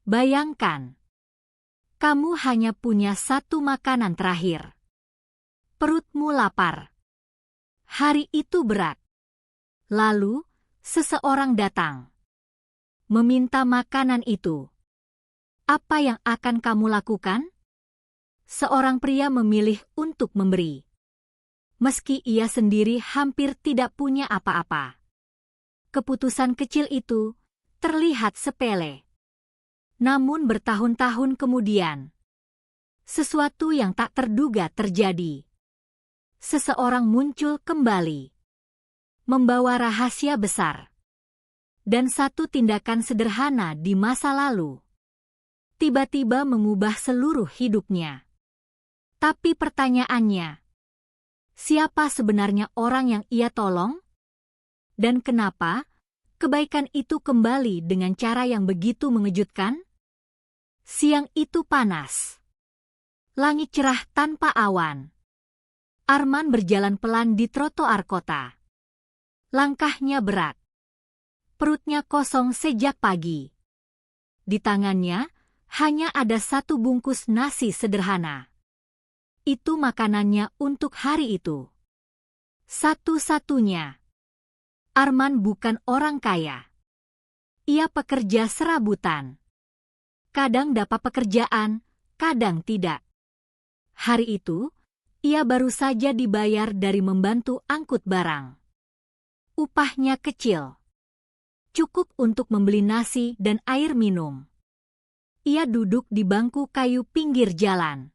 Bayangkan, kamu hanya punya satu makanan terakhir. Perutmu lapar. Hari itu berat. Lalu, seseorang datang, meminta makanan itu. Apa yang akan kamu lakukan? Seorang pria memilih untuk memberi, meski ia sendiri hampir tidak punya apa-apa. Keputusan kecil itu terlihat sepele. Namun bertahun-tahun kemudian, sesuatu yang tak terduga terjadi. Seseorang muncul kembali, membawa rahasia besar. Dan satu tindakan sederhana di masa lalu tiba-tiba mengubah seluruh hidupnya. Tapi pertanyaannya, siapa sebenarnya orang yang ia tolong? Dan kenapa kebaikan itu kembali dengan cara yang begitu mengejutkan? Siang itu panas. Langit cerah tanpa awan. Arman berjalan pelan di trotoar kota. Langkahnya berat. Perutnya kosong sejak pagi. Di tangannya hanya ada satu bungkus nasi sederhana. Itu makanannya untuk hari itu. Satu-satunya. Arman bukan orang kaya. Ia pekerja serabutan. Kadang dapat pekerjaan, kadang tidak. Hari itu, ia baru saja dibayar dari membantu angkut barang. Upahnya kecil. Cukup untuk membeli nasi dan air minum. Ia duduk di bangku kayu pinggir jalan.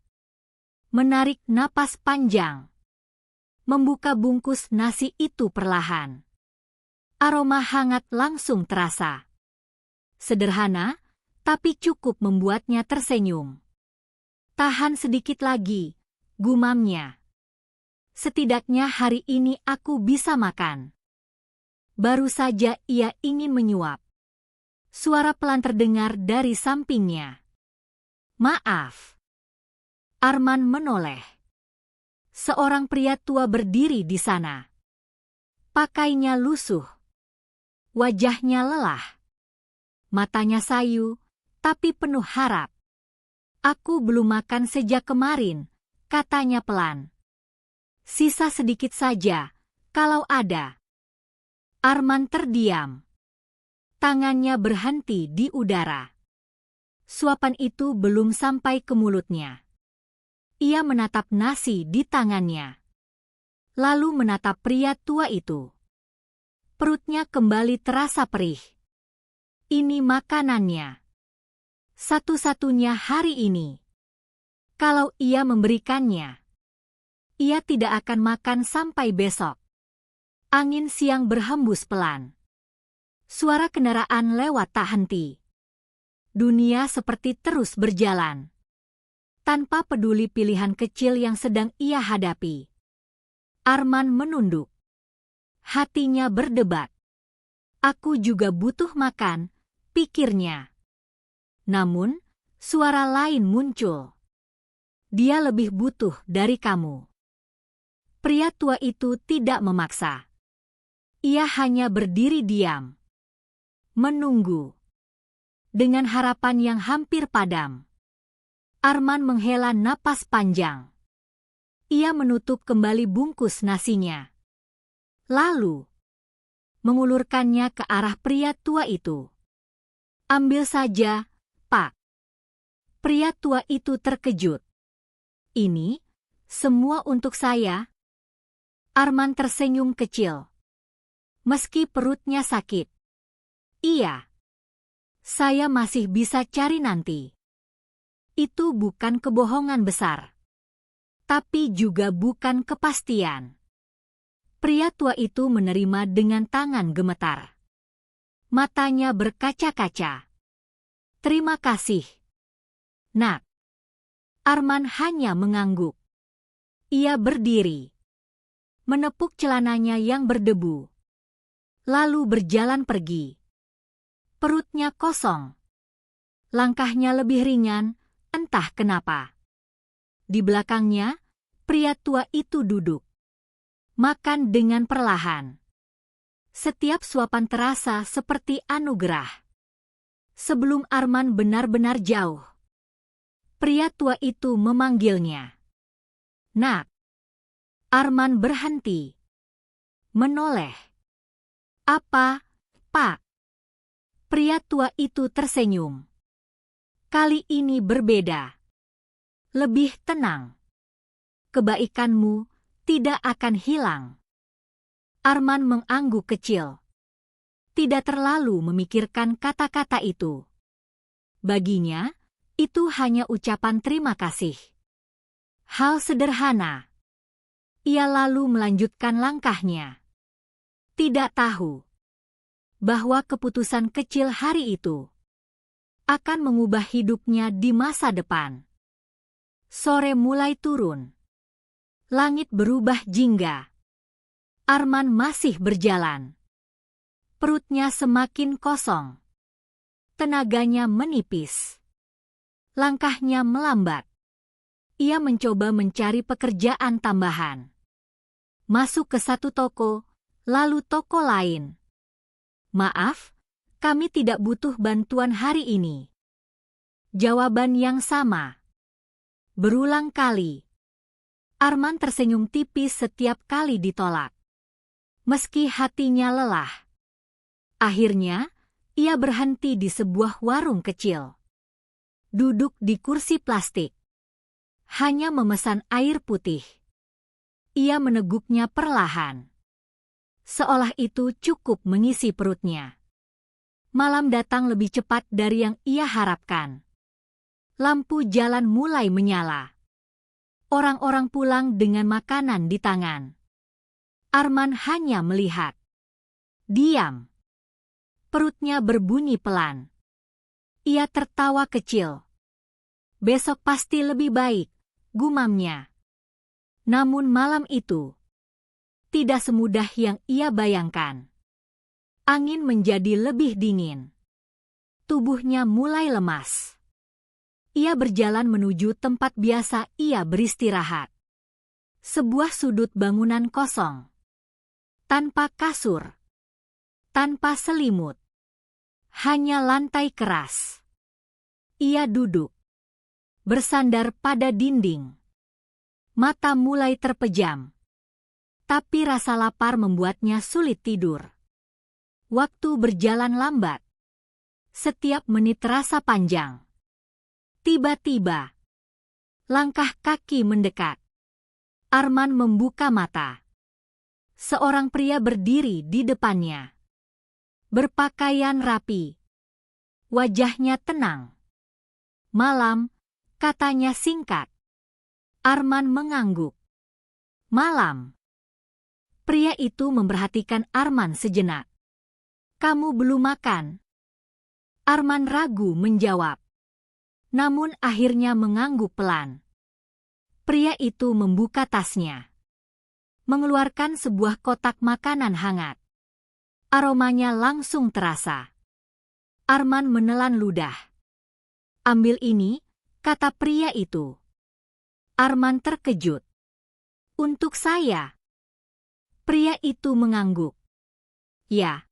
Menarik napas panjang. Membuka bungkus nasi itu perlahan. Aroma hangat langsung terasa. Sederhana, tapi cukup membuatnya tersenyum. Tahan sedikit lagi, gumamnya. Setidaknya hari ini aku bisa makan. Baru saja ia ingin menyuap. Suara pelan terdengar dari sampingnya. Maaf. Arman menoleh. Seorang pria tua berdiri di sana. Pakainya lusuh. Wajahnya lelah. Matanya sayu, tapi penuh harap. Aku belum makan sejak kemarin, katanya pelan. Sisa sedikit saja, kalau ada. Arman terdiam. Tangannya berhenti di udara. Suapan itu belum sampai ke mulutnya. Ia menatap nasi di tangannya. Lalu menatap pria tua itu. Perutnya kembali terasa perih. Ini makanannya. Satu-satunya hari ini. Kalau ia memberikannya, ia tidak akan makan sampai besok. Angin siang berhembus pelan. Suara kendaraan lewat tak henti. Dunia seperti terus berjalan. Tanpa peduli pilihan kecil yang sedang ia hadapi. Arman menunduk. Hatinya berdebat. Aku juga butuh makan, pikirnya. Namun, suara lain muncul. Dia lebih butuh dari kamu. Pria tua itu tidak memaksa. Ia hanya berdiri diam. Menunggu. Dengan harapan yang hampir padam. Arman menghela napas panjang. Ia menutup kembali bungkus nasinya. Lalu, mengulurkannya ke arah pria tua itu. Ambil saja, Pak. Pria tua itu terkejut. Ini, semua untuk saya? Arman tersenyum kecil. Meski perutnya sakit. Iya. Saya masih bisa cari nanti. Itu bukan kebohongan besar. Tapi juga bukan kepastian. Pria tua itu menerima dengan tangan gemetar. Matanya berkaca-kaca. Terima kasih, Nak. Arman hanya mengangguk. Ia berdiri. Menepuk celananya yang berdebu. Lalu berjalan pergi. Perutnya kosong. Langkahnya lebih ringan, entah kenapa. Di belakangnya, pria tua itu duduk. Makan dengan perlahan. Setiap suapan terasa seperti anugerah. Sebelum Arman benar-benar jauh, pria tua itu memanggilnya. "Nak." Arman berhenti, menoleh. "Apa, Pak?" Pria tua itu tersenyum. "Kali ini berbeda. Lebih tenang. Kebaikanmu tidak akan hilang." Arman mengangguk kecil. Tidak terlalu memikirkan kata-kata itu. Baginya, itu hanya ucapan terima kasih. Hal sederhana. Ia lalu melanjutkan langkahnya. Tidak tahu bahwa keputusan kecil hari itu akan mengubah hidupnya di masa depan. Sore mulai turun. Langit berubah jingga. Arman masih berjalan. Perutnya semakin kosong. Tenaganya menipis. Langkahnya melambat. Ia mencoba mencari pekerjaan tambahan. Masuk ke satu toko, lalu toko lain. "Maaf, kami tidak butuh bantuan hari ini." Jawaban yang sama. Berulang kali. Arman tersenyum tipis setiap kali ditolak. Meski hatinya lelah. Akhirnya, ia berhenti di sebuah warung kecil. Duduk di kursi plastik. Hanya memesan air putih. Ia meneguknya perlahan. Seolah itu cukup mengisi perutnya. Malam datang lebih cepat dari yang ia harapkan. Lampu jalan mulai menyala. Orang-orang pulang dengan makanan di tangan. Arman hanya melihat. Diam. Perutnya berbunyi pelan. Ia tertawa kecil. "Besok pasti lebih baik," gumamnya. Namun malam itu tidak semudah yang ia bayangkan. Angin menjadi lebih dingin. Tubuhnya mulai lemas. Ia berjalan menuju tempat biasa ia beristirahat. Sebuah sudut bangunan kosong. Tanpa kasur. Tanpa selimut. Hanya lantai keras. Ia duduk. Bersandar pada dinding. Mata mulai terpejam. Tapi rasa lapar membuatnya sulit tidur. Waktu berjalan lambat. Setiap menit terasa panjang. Tiba-tiba, langkah kaki mendekat. Arman membuka mata. Seorang pria berdiri di depannya. Berpakaian rapi. Wajahnya tenang. "Malam," katanya singkat. Arman mengangguk. "Malam." Pria itu memperhatikan Arman sejenak. "Kamu belum makan?" Arman ragu menjawab. Namun akhirnya mengangguk pelan. Pria itu membuka tasnya. Mengeluarkan sebuah kotak makanan hangat. Aromanya langsung terasa. Arman menelan ludah. "Ambil ini," kata pria itu. Arman terkejut. "Untuk saya?" Pria itu mengangguk. "Ya."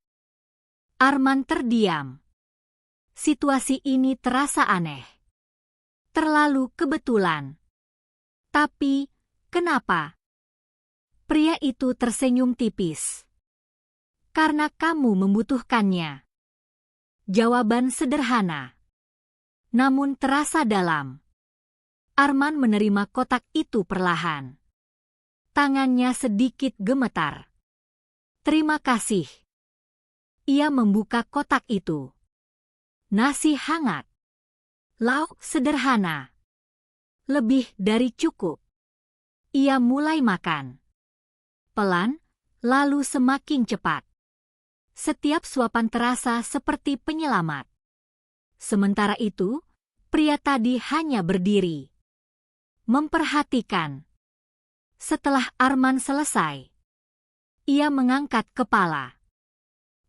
Arman terdiam. Situasi ini terasa aneh. Terlalu kebetulan. Tapi, kenapa? Pria itu tersenyum tipis. "Karena kamu membutuhkannya." Jawaban sederhana. Namun terasa dalam. Arman menerima kotak itu perlahan. Tangannya sedikit gemetar. "Terima kasih." Ia membuka kotak itu. Nasi hangat. Lauk sederhana. Lebih dari cukup. Ia mulai makan. Pelan, lalu semakin cepat. Setiap suapan terasa seperti penyelamat. Sementara itu, pria tadi hanya berdiri. Memperhatikan. Setelah Arman selesai, ia mengangkat kepala.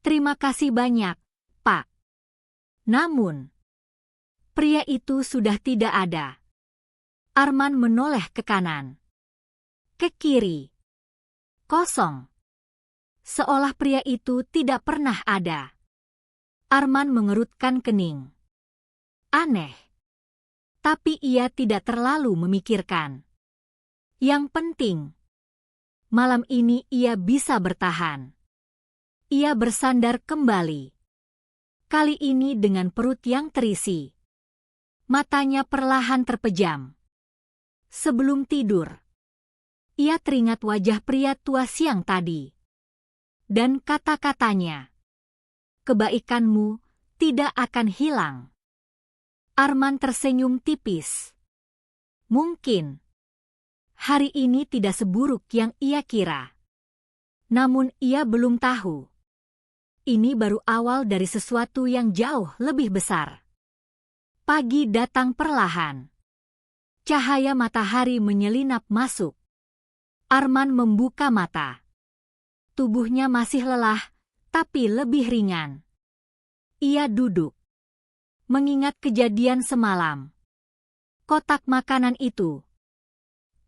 "Terima kasih banyak, Pak." Namun, pria itu sudah tidak ada. Arman menoleh ke kanan. Ke kiri. Kosong. Seolah pria itu tidak pernah ada. Arman mengerutkan kening. Aneh. Tapi ia tidak terlalu memikirkan. Yang penting, malam ini ia bisa bertahan. Ia bersandar kembali. Kali ini dengan perut yang terisi. Matanya perlahan terpejam. Sebelum tidur, ia teringat wajah pria tua siang tadi. Dan kata-katanya, kebaikanmu tidak akan hilang. Arman tersenyum tipis. Mungkin hari ini tidak seburuk yang ia kira. Namun ia belum tahu. Ini baru awal dari sesuatu yang jauh lebih besar. Pagi datang perlahan. Cahaya matahari menyelinap masuk. Arman membuka mata. Tubuhnya masih lelah, tapi lebih ringan. Ia duduk. Mengingat kejadian semalam. Kotak makanan itu.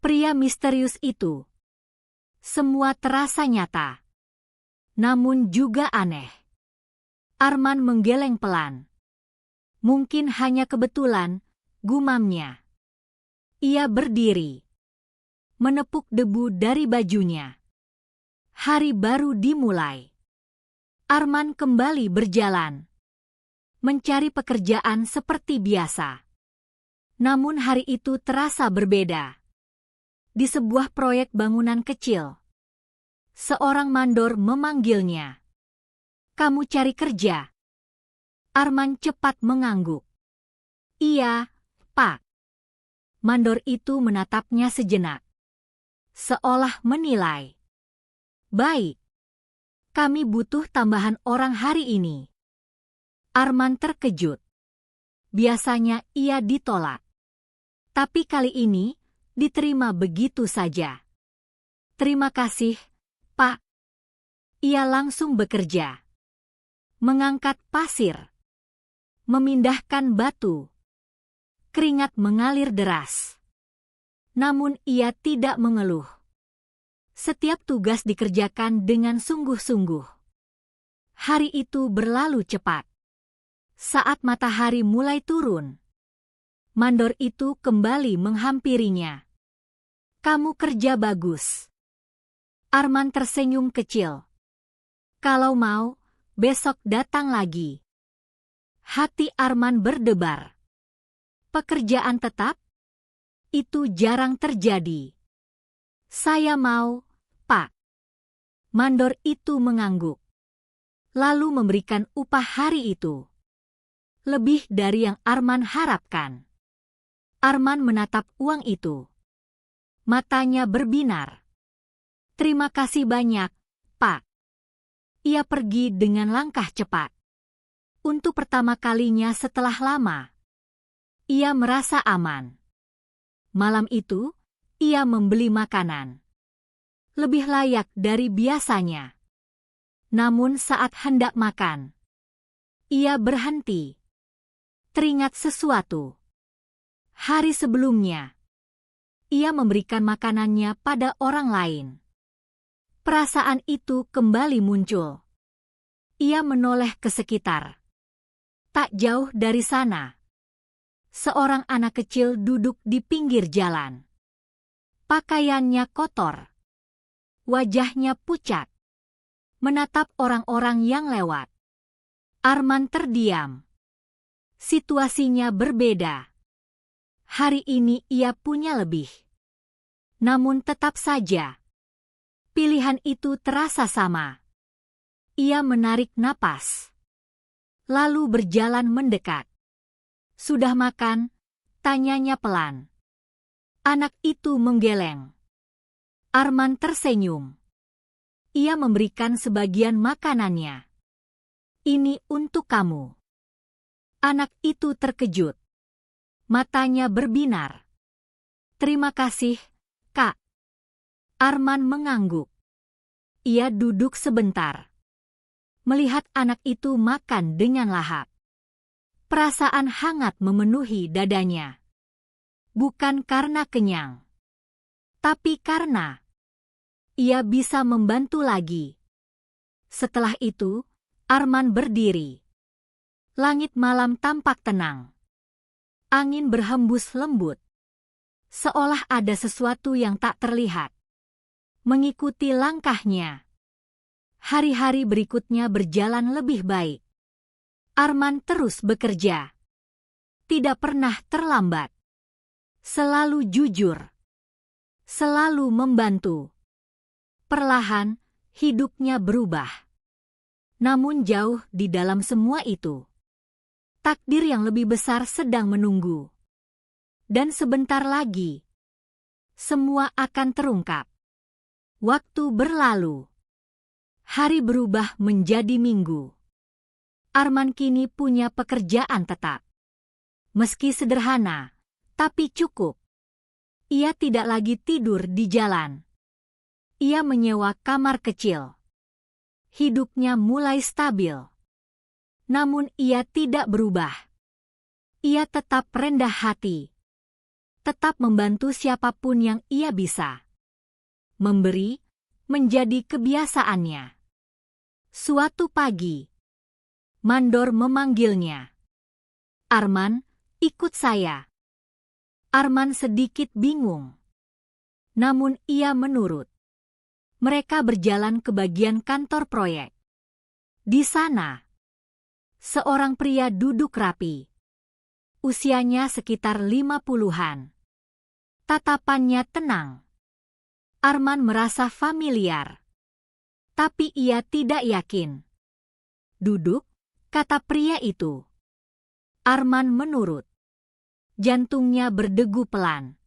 Pria misterius itu. Semua terasa nyata. Namun juga aneh. Arman menggeleng pelan. Mungkin hanya kebetulan, gumamnya. Ia berdiri. Menepuk debu dari bajunya. Hari baru dimulai. Arman kembali berjalan. Mencari pekerjaan seperti biasa. Namun hari itu terasa berbeda. Di sebuah proyek bangunan kecil, seorang mandor memanggilnya. Kamu cari kerja? Arman cepat mengangguk. Iya, Pak. Mandor itu menatapnya sejenak. Seolah menilai. Baik. Kami butuh tambahan orang hari ini. Arman terkejut. Biasanya ia ditolak. Tapi kali ini, diterima begitu saja. Terima kasih, Pak. Ia langsung bekerja. Mengangkat pasir. Memindahkan batu. Keringat mengalir deras. Namun ia tidak mengeluh. Setiap tugas dikerjakan dengan sungguh-sungguh. Hari itu berlalu cepat. Saat matahari mulai turun, mandor itu kembali menghampirinya. Kamu kerja bagus. Arman tersenyum kecil. Kalau mau, besok datang lagi. Hati Arman berdebar. Pekerjaan tetap? Itu jarang terjadi. Saya mau, Pak. Mandor itu mengangguk. Lalu memberikan upah hari itu. Lebih dari yang Arman harapkan. Arman menatap uang itu. Matanya berbinar. Terima kasih banyak, Pak. Ia pergi dengan langkah cepat. Untuk pertama kalinya setelah lama, ia merasa aman. Malam itu, ia membeli makanan. Lebih layak dari biasanya. Namun saat hendak makan, ia berhenti. Teringat sesuatu. Hari sebelumnya, ia memberikan makanannya pada orang lain. Perasaan itu kembali muncul. Ia menoleh ke sekitar. Tak jauh dari sana, seorang anak kecil duduk di pinggir jalan. Pakaiannya kotor. Wajahnya pucat. Menatap orang-orang yang lewat. Arman terdiam. Situasinya berbeda. Hari ini ia punya lebih. Namun tetap saja, pilihan itu terasa sama. Ia menarik napas. Lalu berjalan mendekat. Sudah makan? Tanyanya pelan. Anak itu menggeleng. Arman tersenyum. Ia memberikan sebagian makanannya. Ini untuk kamu. Anak itu terkejut. Matanya berbinar. Terima kasih, Kak. Arman mengangguk. Ia duduk sebentar. Melihat anak itu makan dengan lahap. Perasaan hangat memenuhi dadanya. Bukan karena kenyang. Tapi karena ia bisa membantu lagi. Setelah itu, Arman berdiri. Langit malam tampak tenang. Angin berhembus lembut. Seolah ada sesuatu yang tak terlihat mengikuti langkahnya. Hari-hari berikutnya berjalan lebih baik. Arman terus bekerja. Tidak pernah terlambat. Selalu jujur. Selalu membantu. Perlahan, hidupnya berubah. Namun jauh di dalam semua itu, takdir yang lebih besar sedang menunggu. Dan sebentar lagi, semua akan terungkap. Waktu berlalu. Hari berubah menjadi minggu. Arman kini punya pekerjaan tetap. Meski sederhana, tapi cukup. Ia tidak lagi tidur di jalan. Ia menyewa kamar kecil. Hidupnya mulai stabil. Namun ia tidak berubah. Ia tetap rendah hati. Tetap membantu siapapun yang ia bisa. Memberi menjadi kebiasaannya. Suatu pagi, Mandor memanggilnya. Arman, ikut saya. Arman sedikit bingung. Namun ia menurut. Mereka berjalan ke bagian kantor proyek. Di sana, seorang pria duduk rapi. Usianya sekitar 50-an. Tatapannya tenang. Arman merasa familiar. Tapi ia tidak yakin. Duduk, kata pria itu. Arman menurut. Jantungnya berdegu pelan.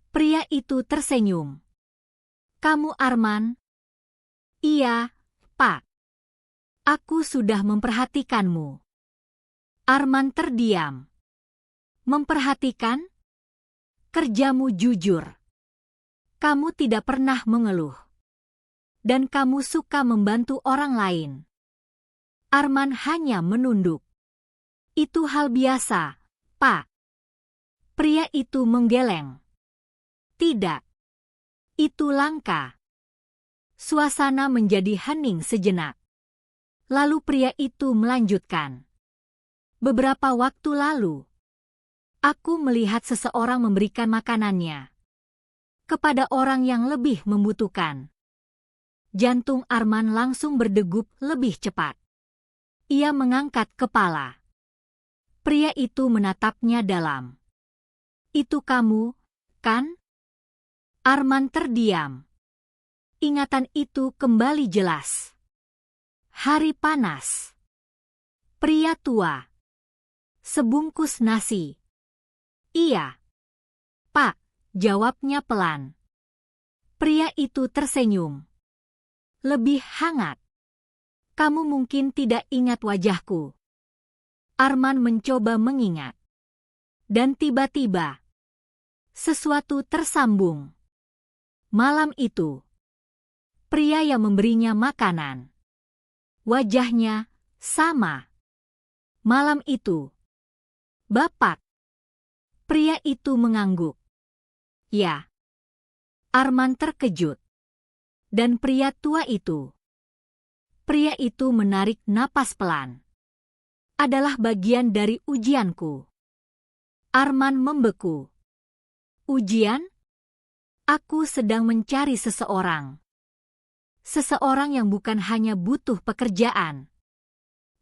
Pria itu tersenyum. Kamu Arman? Iya, Pak. Aku sudah memperhatikanmu. Arman terdiam. Memperhatikan? Kerjamu jujur. Kamu tidak pernah mengeluh. Dan kamu suka membantu orang lain. Arman hanya menunduk. Itu hal biasa, Pak. Pria itu menggeleng. Tidak. Itu langka. Suasana menjadi hening sejenak. Lalu pria itu melanjutkan. Beberapa waktu lalu, aku melihat seseorang memberikan makanannya kepada orang yang lebih membutuhkan. Jantung Arman langsung berdegup lebih cepat. Ia mengangkat kepala. Pria itu menatapnya dalam. Itu kamu, kan? Arman terdiam. Ingatan itu kembali jelas. Hari panas. Pria tua. Sebungkus nasi. Iya. Pak, jawabnya pelan. Pria itu tersenyum. Lebih hangat. Kamu mungkin tidak ingat wajahku. Arman mencoba mengingat. Dan tiba-tiba, sesuatu tersambung. Malam itu, pria yang memberinya makanan. Wajahnya sama. Malam itu, Bapak. Pria itu mengangguk. Ya. Arman terkejut. Dan pria tua itu. Pria itu menarik napas pelan. Adalah bagian dari ujianku. Arman membeku. Ujian? Aku sedang mencari seseorang. Seseorang yang bukan hanya butuh pekerjaan,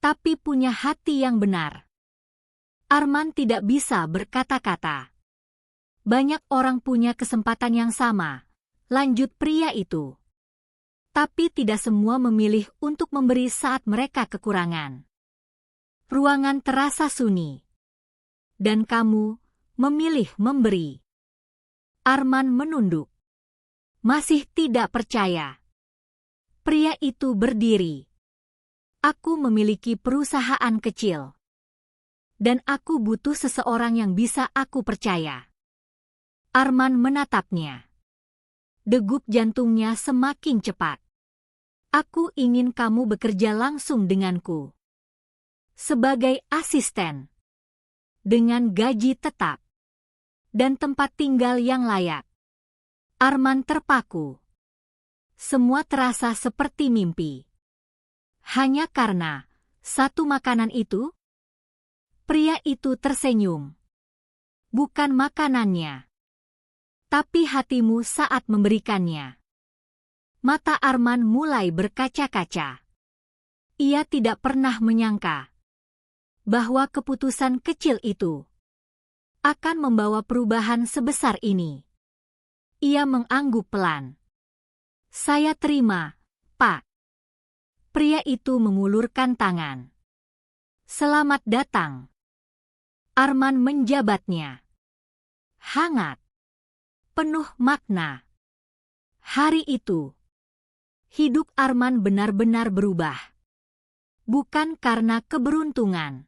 tapi punya hati yang benar. Arman tidak bisa berkata-kata. Banyak orang punya kesempatan yang sama, lanjut pria itu. Tapi tidak semua memilih untuk memberi saat mereka kekurangan. Ruangan terasa sunyi. Dan kamu memilih memberi. Arman menunduk. Masih tidak percaya. Pria itu berdiri. Aku memiliki perusahaan kecil. Dan aku butuh seseorang yang bisa aku percaya. Arman menatapnya. Degup jantungnya semakin cepat. Aku ingin kamu bekerja langsung denganku. Sebagai asisten. Dengan gaji tetap. Dan tempat tinggal yang layak. Arman terpaku. Semua terasa seperti mimpi. Hanya karena satu makanan itu, Pria itu tersenyum. Bukan makanannya, tapi hatimu saat memberikannya. Mata Arman mulai berkaca-kaca. Ia tidak pernah menyangka bahwa keputusan kecil itu akan membawa perubahan sebesar ini. Ia mengangguk pelan. Saya terima, Pak. Pria itu mengulurkan tangan. Selamat datang. Arman menjabatnya. Hangat. Penuh makna. Hari itu, hidup Arman benar-benar berubah. Bukan karena keberuntungan,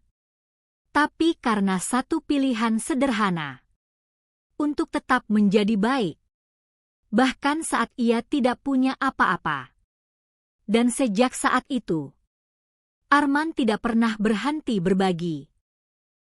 tapi karena satu pilihan sederhana. Untuk tetap menjadi baik. Bahkan saat ia tidak punya apa-apa. Dan sejak saat itu, Arman tidak pernah berhenti berbagi.